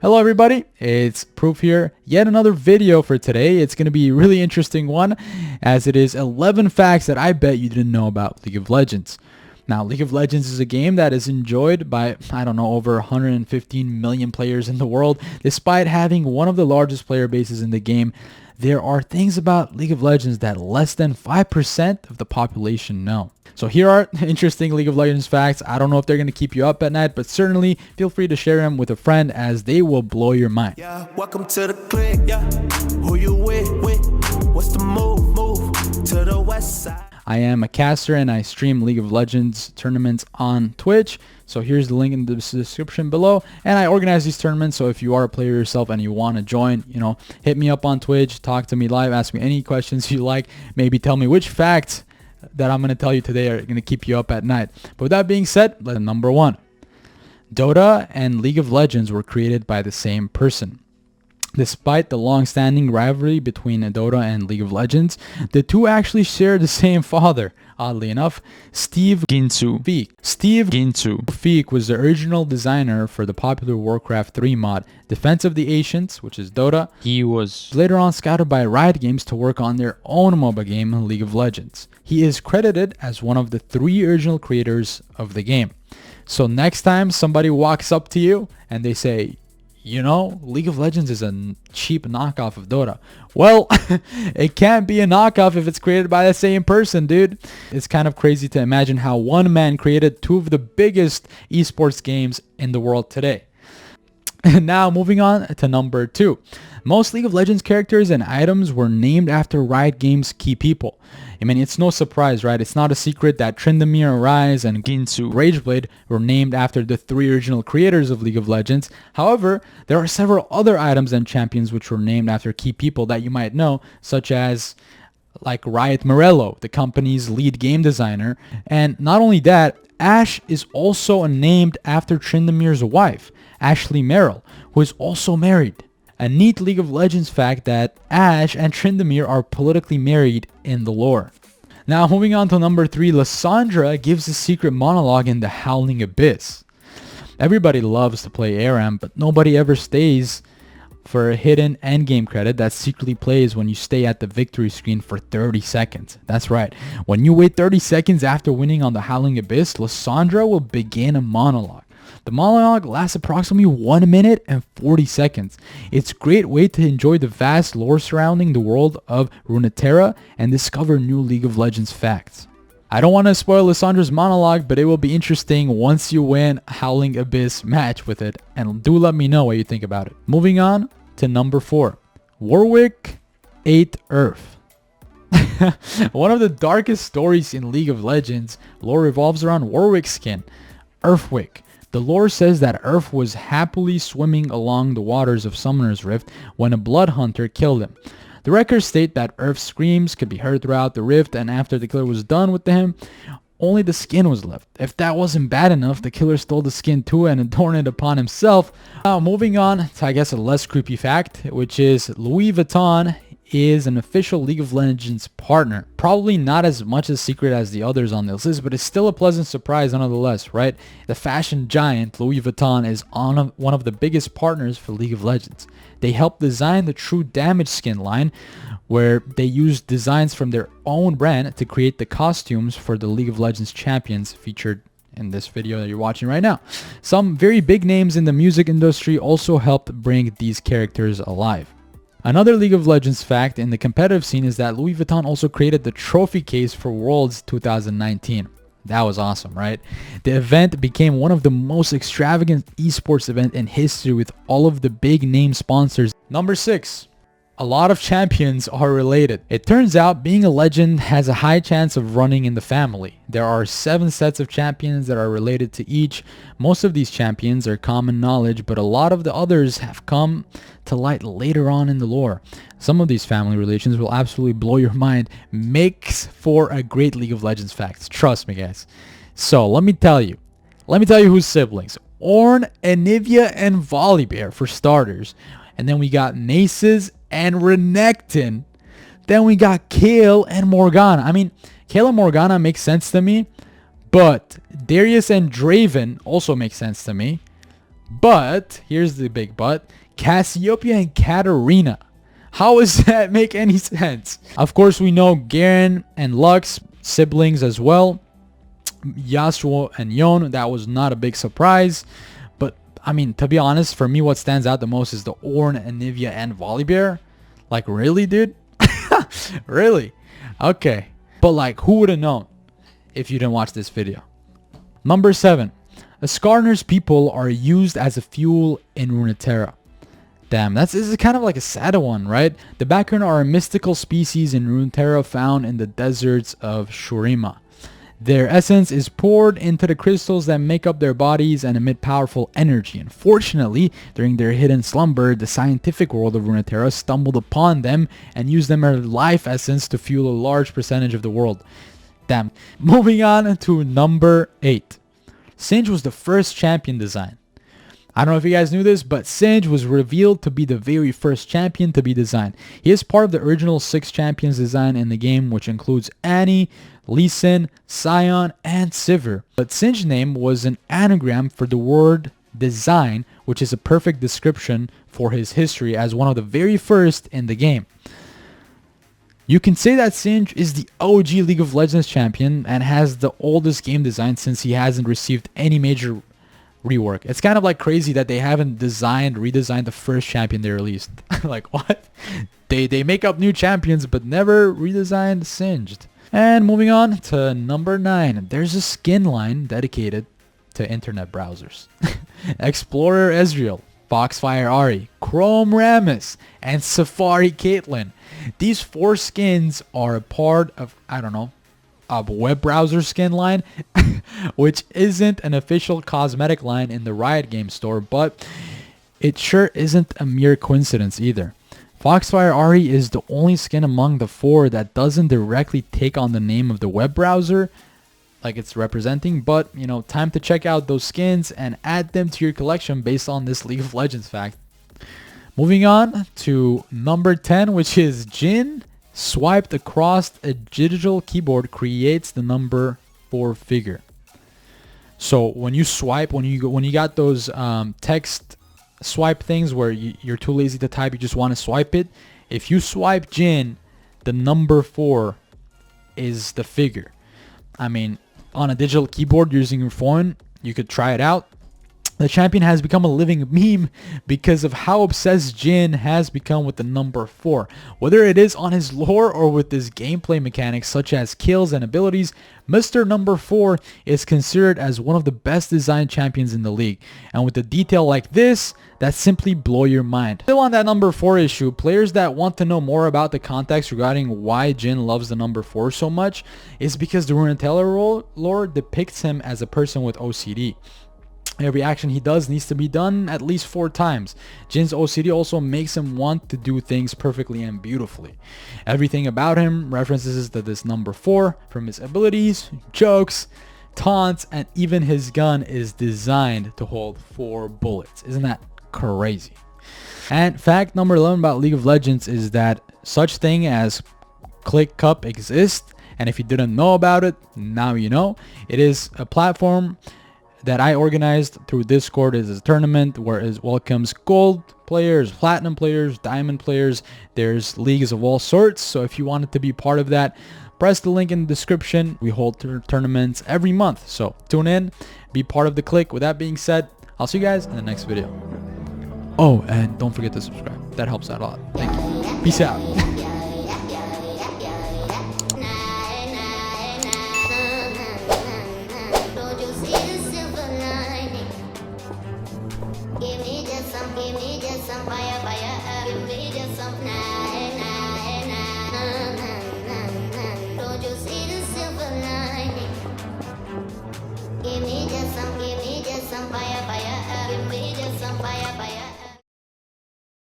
Hello everybody, it's Proof here. Yet another video for today. It's going to be a really interesting one as it is 11 facts that I bet you didn't know about League of Legends. Now, League of Legends is a game that is enjoyed by, over 115 million players in the world. Despite having one of the largest player bases in the game, there are things about League of Legends that less than 5% of the population know. So here are interesting League of Legends facts. I don't know if they're going to keep you up at night, but certainly feel free to share them with a friend as they will blow your mind. Yeah, welcome to the clique. Yeah, who you with? What's the move to the west side? I am a caster and I stream League of Legends tournaments on Twitch. So here's the link in the description below. And I organize these tournaments. So if you are a player yourself and you want to join, hit me up on Twitch, talk to me live, ask me any questions you like. Maybe tell me which facts that I'm going to tell you today are going to keep you up at night. But with that being said, number one. Dota and League of Legends were created by the same person. Despite the long-standing rivalry between Dota and League of Legends, the two actually share the same father. Oddly enough, Steve Feek. Steve Feek was the original designer for the popular Warcraft 3 mod, Defense of the Ancients, which is Dota. He was later on scouted by Riot Games to work on their own MOBA game, League of Legends. He is credited as one of the 3 original creators of the game. So next time somebody walks up to you and they say, League of Legends is a cheap knockoff of Dota. Well, it can't be a knockoff if it's created by the same person, dude. It's kind of crazy to imagine how one man created 2 of the biggest esports games in the world today. And now moving on to number 2. Most League of Legends characters and items were named after Riot Games' key people. I mean, it's no surprise, right? It's not a secret that Tryndamere, Ryze, and Rageblade were named after the 3 original creators of League of Legends. However, there are several other items and champions which were named after key people that you might know, such as Riot Morello, the company's lead game designer. And not only that, Ashe is also named after Tryndamere's wife, Ashley Merrill, who is also married. A neat League of Legends fact that Ashe and Tryndamere are politically married in the lore. Now moving on to number 3, Lissandra gives a secret monologue in the Howling Abyss. Everybody loves to play ARAM, but nobody ever stays for a hidden endgame credit that secretly plays when you stay at the victory screen for 30 seconds. That's right. When you wait 30 seconds after winning on the Howling Abyss, Lissandra will begin a monologue. The monologue lasts approximately 1 minute and 40 seconds. It's a great way to enjoy the vast lore surrounding the world of Runeterra and discover new League of Legends facts. I don't want to spoil Lissandra's monologue, but it will be interesting once you win a Howling Abyss match with it, and do let me know what you think about it. Moving on to number 4. Warwick ate Earth. One of the darkest stories in League of Legends lore revolves around Warwick's skin, Earthwick. The lore says that Earth was happily swimming along the waters of Summoner's Rift when a blood hunter killed him. The records state that Earth's screams could be heard throughout the rift, and after the killer was done with him, only the skin was left. If that wasn't bad enough, the killer stole the skin too and adorned it upon himself. Now moving on to a less creepy fact, which is Louis Vuitton is an official League of Legends partner. Probably not as much a secret as the others on this list, but it's still a pleasant surprise nonetheless, right? The fashion giant Louis Vuitton is one of the biggest partners for League of Legends. They helped design the True Damage skin line, where they used designs from their own brand to create the costumes for the League of Legends champions featured in this video that you're watching right now. Some very big names in the music industry also helped bring these characters alive. Another League of Legends fact in the competitive scene is that Louis Vuitton also created the trophy case for Worlds 2019. That was awesome, right? The event became one of the most extravagant esports events in history with all of the big name sponsors. Number 6. A lot of champions are related. It turns out being a legend has a high chance of running in the family. There are 7 sets of champions that are related to each. Most of these champions are common knowledge, but a lot of the others have come to light later on in the lore. Some of these family relations will absolutely blow your mind. Makes for a great League of Legends fact. Trust me, guys. So let me tell you who's siblings. Ornn, Anivia, and Volibear for starters. And then we got Nasus and Renekton. Then we got Kayle and Morgana. I mean, Kayle and Morgana makes sense to me, but Darius and Draven also make sense to me. But here's the big but: Cassiopeia and Katarina. How does that make any sense? Of course, we know Garen and Lux, siblings as well. Yasuo and Yon, that was not a big surprise. But I mean, to be honest, for me, what stands out the most is the Ornn, Anivia, and Volibear. Like, really, dude? Really? Okay. But like, who would have known if you didn't watch this video? Number 7. The Skarners people are used as a fuel in Runeterra. Damn, this is kind of like a sad one, right? The background are a mystical species in Runeterra found in the deserts of Shurima. Their essence is poured into the crystals that make up their bodies and emit powerful energy. Unfortunately, during their hidden slumber, the scientific world of Runeterra stumbled upon them and used them as life essence to fuel a large percentage of the world. Damn. Moving on to number 8. Singed was the first champion design. I don't know if you guys knew this, but Singed was revealed to be the very first champion to be designed. He is part of the original 6 champions design in the game, which includes Annie, Lee Sin, Sion, and Sivir. But Singed's name was an anagram for the word design, which is a perfect description for his history as one of the very first in the game. You can say that Singed is the OG League of Legends champion and has the oldest game design since he hasn't received any major rework. It's kind of like crazy that they haven't redesigned the first champion they released. Like, what? They make up new champions but never redesigned Singed. And moving on to number 9. There's a skin line dedicated to internet browsers. Explorer Ezreal, Foxfire Ahri, Chrome Rammus, and Safari Caitlyn. These 4 skins are a part of, I don't know, a web browser skin line, which isn't an official cosmetic line in the Riot Games store, but it sure isn't a mere coincidence either. Foxfire Ahri is the only skin among the 4 that doesn't directly take on the name of the web browser like it's representing, but you know, time to check out those skins and add them to your collection based on this League of Legends fact. Moving on to number 10, which is Jhin swiped across a digital keyboard creates the number 4 figure. So when you swipe, when you got those text swipe things where you're too lazy to type, you just want to swipe it. If you swipe Jhin, the number 4 is the figure. I mean, on a digital keyboard using your phone, you could try it out. The champion has become a living meme because of how obsessed Jhin has become with the number 4. Whether it is on his lore or with his gameplay mechanics such as kills and abilities, Mr. Number 4 is considered as one of the best designed champions in the league. And with a detail like this, that simply blow your mind. Still on that number 4 issue, players that want to know more about the context regarding why Jhin loves the number 4 so much is because the Runeterra lore depicts him as a person with OCD. Every action he does needs to be done at least 4 times. Jin's OCD also makes him want to do things perfectly and beautifully. Everything about him references to this number 4, from his abilities, jokes, taunts, and even his gun is designed to hold 4 bullets. Isn't that crazy? And fact number 11 about League of Legends is that such thing as Clique Cup exists, and if you didn't know about it, now you know. It is a platform that I organized through Discord. Is a tournament where it welcomes gold players, platinum players, diamond players. There's leagues of all sorts. So if you wanted to be part of that, press the link in the description. We hold tournaments every month. So tune in, be part of the clique. With that being said, I'll see you guys in the next video. Oh, and don't forget to subscribe. That helps out a lot. Thank you. Peace out. Give me just some fire.